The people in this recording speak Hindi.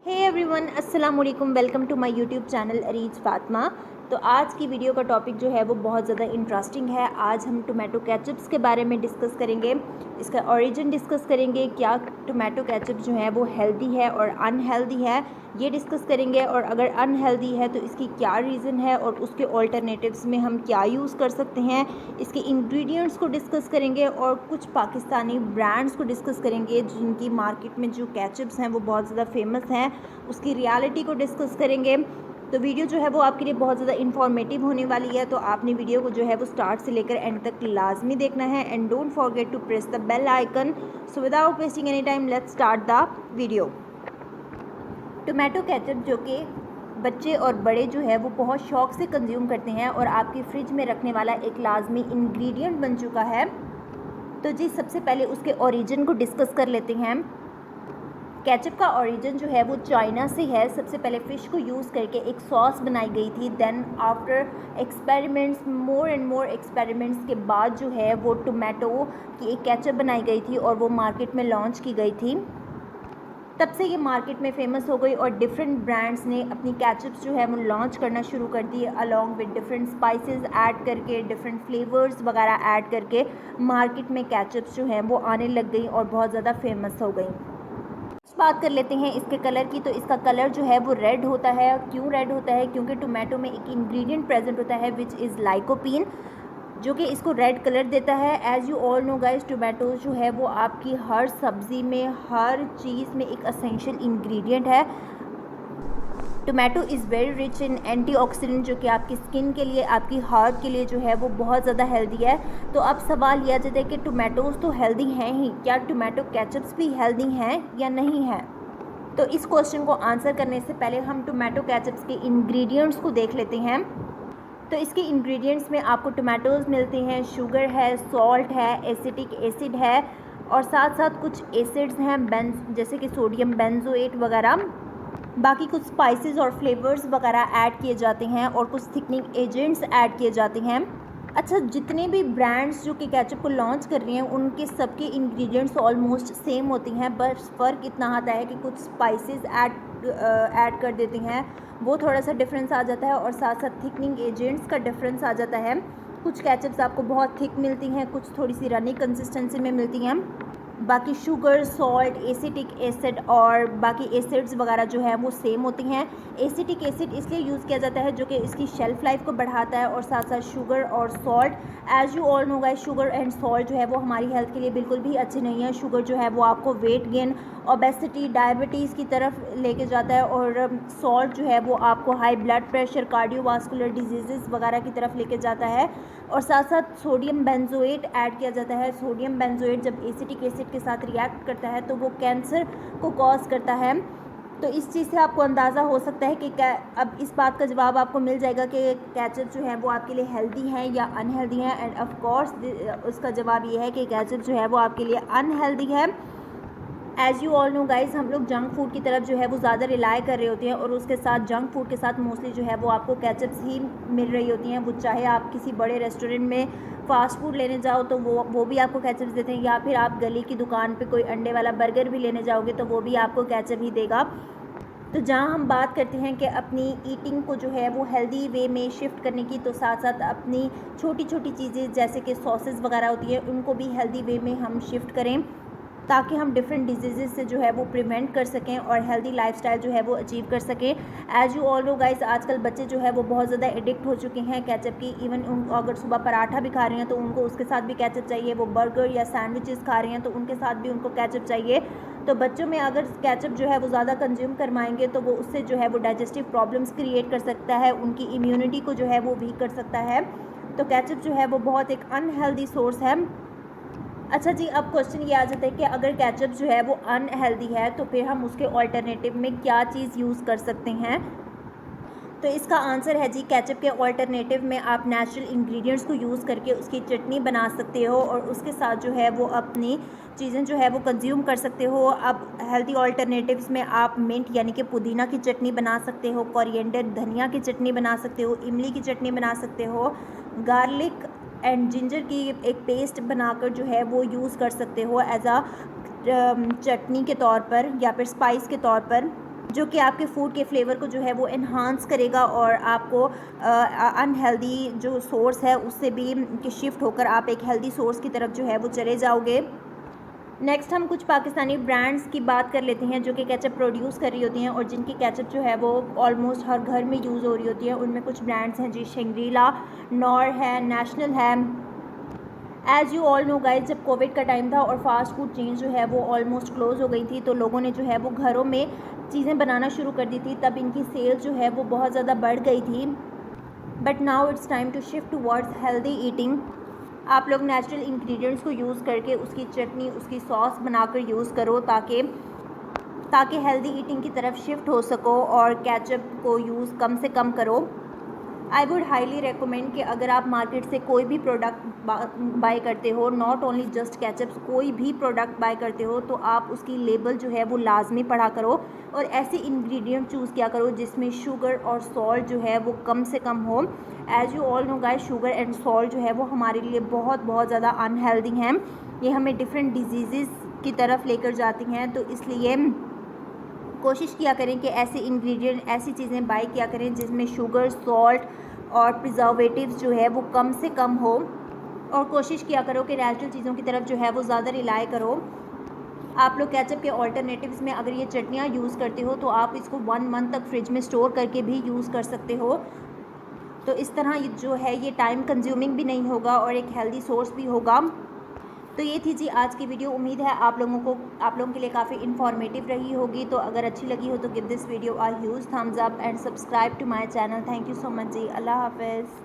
हे एवरीवन, अस्सलाम वालेकुम। Welcome to my YouTube channel Areej Fatima. तो आज की वीडियो का टॉपिक जो है वो बहुत ज़्यादा इंटरेस्टिंग है। आज हम टोमेटो केचप्स के बारे में डिस्कस करेंगे, इसका ओरिजिन डिस्कस करेंगे, क्या टोमेटो केचप जो है वो हेल्दी है और अनहेल्दी है ये डिस्कस करेंगे, और अगर अनहेल्दी है तो इसकी क्या रीज़न है और उसके ऑल्टरनेटिव्स में हम क्या यूज़ कर सकते हैं। इसके इंग्रेडिएंट्स को डिस्कस करेंगे और कुछ पाकिस्तानी ब्रांड्स को डिस्कस करेंगे जिनकी मार्केट में जो केचप्स हैं वो बहुत ज़्यादा फेमस हैं, उसकी रियलिटी को डिस्कस करेंगे। तो वीडियो जो है वो आपके लिए बहुत ज़्यादा इन्फॉर्मेटिव होने वाली है, तो आपने वीडियो को जो है वो स्टार्ट से लेकर एंड तक लाजमी देखना है। And don't forget to press the bell icon. So without wasting any time let's start the video. Tomato ketchup जो कि बच्चे और बड़े जो है वो बहुत शौक़ से कंज्यूम करते हैं और आपकी फ्रिज में रखने वाला एक लाजमी इंग्रेडिएंट बन चुका है। तो जी सबसे पहले उसके ओरिजिन को डिस्कस कर लेते हैं। केचप का ओरिजिन जो है वो चाइना से है। सबसे पहले फ़िश को यूज़ करके एक सॉस बनाई गई थी। Then after experiments, more and more experiments के बाद जो है वो टोमेटो की एक केचप बनाई गई थी और वो मार्केट में लॉन्च की गई थी। तब से ये मार्केट में फ़ेमस हो गई और डिफरेंट ब्रांड्स ने अपनी केचप्स जो है वो लॉन्च करना शुरू कर दी, along with different spices add करके, डिफरेंट फ्लेवर्स वगैरह ऐड करके मार्केट में केचप्स जो हैं वो आने लग गई और बहुत ज़्यादा फेमस हो गई। बात कर लेते हैं इसके कलर की। तो इसका कलर जो है वो रेड होता है। क्यों रेड होता है? क्योंकि टोमेटो में एक इंग्रेडिएंट प्रेजेंट होता है विच इज़ लाइकोपीन, जो कि इसको रेड कलर देता है। As you all know guys, tomato जो है वो आपकी हर सब्ज़ी में, हर चीज़ में एक असेंशियल इंग्रेडिएंट है। Tomato is very rich in antioxidant, जो कि आपकी स्किन के लिए, आपकी हार्ट के लिए जो है वो बहुत ज़्यादा हेल्दी है। तो अब सवाल यह जाता है कि टोमेटोज़ तो हेल्दी हैं ही, क्या टोमेटो केचप्स भी हेल्दी हैं या नहीं हैं? तो इस क्वेश्चन को आंसर करने से पहले हम टोमेटो केचप्स के इंग्रेडिएंट्स को देख लेते हैं। तो इसके इंग्रेडिएंट्स में आपको टोमेटोज़ मिलते हैं, शुगर है, सॉल्ट है, एसिटिक एसिड है और साथ साथ कुछ एसिड्स हैं जैसे कि सोडियम बेंजोएट वगैरह। बाकी कुछ स्पाइसेस और फ्लेवर्स वगैरह ऐड किए जाते हैं और कुछ थिकनिंग एजेंट्स ऐड किए जाते हैं। अच्छा, जितने भी ब्रांड्स जो कि केचप को लॉन्च कर रही हैं उनके सबके इंग्रेडिएंट्स ऑलमोस्ट सेम होती हैं, बस फ़र्क इतना आता है कि कुछ स्पाइसेस ऐड कर देते हैं, वो थोड़ा सा डिफरेंस आ जाता है और साथ साथ थिकनिंग एजेंट्स का डिफरेंस आ जाता है। कुछ केचप्स आपको बहुत थिक मिलती हैं, कुछ थोड़ी सी रनी कंसिस्टेंसी में मिलती हैं। बाकी शुगर, सॉल्ट, एसिटिक एसिड और बाकी एसिड्स वगैरह जो है वो सेम होती हैं। एसिटिक एसिड इसलिए यूज़ किया जाता है जो कि इसकी शेल्फ़ लाइफ को बढ़ाता है, और साथ साथ शुगर और salt. As you all know guys, sugar and salt जो है वो हमारी हेल्थ के लिए बिल्कुल भी अच्छे नहीं है। शुगर जो है वो आपको वेट गेन, ओबेसिटी, डायबिटीज़ की तरफ लेके जाता है, और सॉल्ट जो है वो आपको high blood pressure, cardiovascular disease वगैरह की तरफ लेके जाता है। और साथ साथ सोडियम बेंजोएट ऐड किया जाता है। सोडियम बेंजोएट जब एसिटिक एसिड के साथ रिएक्ट करता है तो वो कैंसर को कॉज करता है। तो इस चीज़ से आपको अंदाज़ा हो सकता है कि अब इस बात का जवाब आपको मिल जाएगा कि केचप जो है वो आपके लिए हेल्दी हैं या अनहेल्दी हैं। एंड ऑफ कोर्स उसका जवाब ये है कि केचप जो है वो आपके लिए अनहेल्दी है। As you all know guys, हम लोग जंक फूड की तरफ जो है वो ज़्यादा रिलाई कर रहे होते हैं, और उसके साथ जंक फूड के साथ मोस्टली जो है वो आपको केचप्स ही मिल रही होती हैं। वो चाहे आप किसी बड़े रेस्टोरेंट में फ़ास्ट फूड लेने जाओ तो वो भी आपको केचप्स देते हैं, या फिर आप गली की दुकान पे कोई अंडे वाला बर्गर भी लेने जाओगे तो वो भी आपको केचप ही देगा। तो जहाँ हम बात करते हैं कि अपनी ईटिंग को जो है वो हेल्दी वे में शिफ्ट करने की, तो साथ साथ अपनी छोटी छोटी चीज़ें जैसे कि सॉसेस वगैरह होती है उनको भी हेल्दी वे में हम शिफ्ट करें, ताकि हम डिफरेंट डिजीज़ से जो है वो प्रिवेंट कर सकें और हेल्दी लाइफस्टाइल जो है वो अचीव कर सकें। As you all know guys, आजकल बच्चे जो है वो बहुत ज़्यादा एडिक्ट हो चुके हैं केचप की। इवन उनको अगर सुबह पराठा भी खा रहे हैं तो उनको उसके साथ भी केचप चाहिए। वो बर्गर या सैंडविचेस खा रहे हैं तो उनके साथ भी उनको केचप चाहिए। तो बच्चों में अगर केचप जो है वो ज़्यादा कंज्यूम करवाएंगे तो वो उससे जो है वो डाइजेस्टिव प्रॉब्लम्स क्रिएट कर सकता है, उनकी इम्यूनिटी को जो है वो वीक कर सकता है। तो केचप जो है वो बहुत एक अनहेल्दी सोर्स है। अच्छा जी, अब क्वेश्चन ये आ जाता है कि अगर केचप जो है वो अनहेल्दी है तो फिर हम उसके ऑल्टरनेटिव में क्या चीज़ यूज़ कर सकते हैं। तो इसका आंसर है जी, केचप के ऑल्टरनेटिव में आप नेचुरल इंग्रेडिएंट्स को यूज़ करके उसकी चटनी बना सकते हो, और उसके साथ जो है वो अपनी चीज़ें जो है वो कंज्यूम कर सकते हो। अब हेल्दी ऑल्टरनेटिव्स में आप मिंट यानी कि पुदीना की चटनी बना सकते हो, कोरिएंडर धनिया की चटनी बना सकते हो, इमली की चटनी बना सकते हो, गार्लिक एंड जिंजर की एक पेस्ट बनाकर जो है वो यूज़ कर सकते हो एज आ चटनी के तौर पर या फिर स्पाइस के तौर पर। जो कि आपके फूड के फ्लेवर को जो है वो एनहांस करेगा और आपको अनहेल्दी जो सोर्स है उससे भी कि शिफ्ट होकर आप एक हेल्दी सोर्स की तरफ जो है वो चले जाओगे। नेक्स्ट हम कुछ पाकिस्तानी ब्रांड्स की बात कर लेते हैं जो कि केचप प्रोड्यूस कर रही होती हैं और जिनकी केचप जो है वो ऑलमोस्ट हर घर में यूज़ हो रही होती है। उनमें कुछ ब्रांड्स हैं जी, शंग्रीला, नॉर है, नेशनल है। As you all know guys, जब कोविड का टाइम था और फास्ट फूड चेन जो है वो ऑलमोस्ट क्लोज़ हो गई थी, तो लोगों ने जो है वो घरों में चीज़ें बनाना शुरू कर दी थी, तब इनकी सेल जो है वो बहुत ज़्यादा बढ़ गई थी। But now it's time to shift towards healthy eating. आप लोग नेचुरल इंग्रेडिएंट्स को यूज़ करके उसकी चटनी, उसकी सॉस बनाकर यूज़ करो ताकि हेल्दी ईटिंग की तरफ शिफ्ट हो सको और केचप को यूज़ कम से कम करो। आई वुड हाईली रिकमेंड कि अगर आप मार्केट से कोई भी प्रोडक्ट बाय करते हो, नॉट ओनली जस्ट केचप्स, कोई भी प्रोडक्ट बाय करते हो तो आप उसकी लेबल जो है वो लाजमी पढ़ा करो और ऐसे इंग्रेडिएंट चूज़ किया करो जिसमें शुगर और सॉल्ट जो है वो कम से कम हो। As you all know guys, sugar and salt जो है वो हमारे लिए बहुत बहुत ज़्यादा अनहेल्दी हैं। ये हमें डिफरेंट डिजीज़ की तरफ लेकर जाती हैं, तो इसलिए कोशिश किया करें कि ऐसे इंग्रेडिएंट, ऐसी चीज़ें बाय किया करें जिसमें शुगर, सॉल्ट और प्रिजर्वेटिव्स जो है वो कम से कम हो और कोशिश किया करो कि नेचुरल चीज़ों की तरफ जो है वो ज़्यादा रिलाई करो। आप लोग केचप के ऑल्टरनेटिव्स में अगर ये चटनियाँ यूज़ करते हो तो आप इसको 1 मंथ तक फ्रिज में स्टोर करके भी यूज़ कर सकते हो। तो इस तरह ये जो है ये टाइम कंज्यूमिंग भी नहीं होगा और एक हेल्दी सोर्स भी होगा। तो ये थी जी आज की वीडियो। उम्मीद है आप लोगों के लिए काफ़ी इन्फॉर्मेटिव रही होगी। तो अगर अच्छी लगी हो तो give this video a huge thumbs up and subscribe to my channel. Thank you so much ji. Allah हाफ़िज़।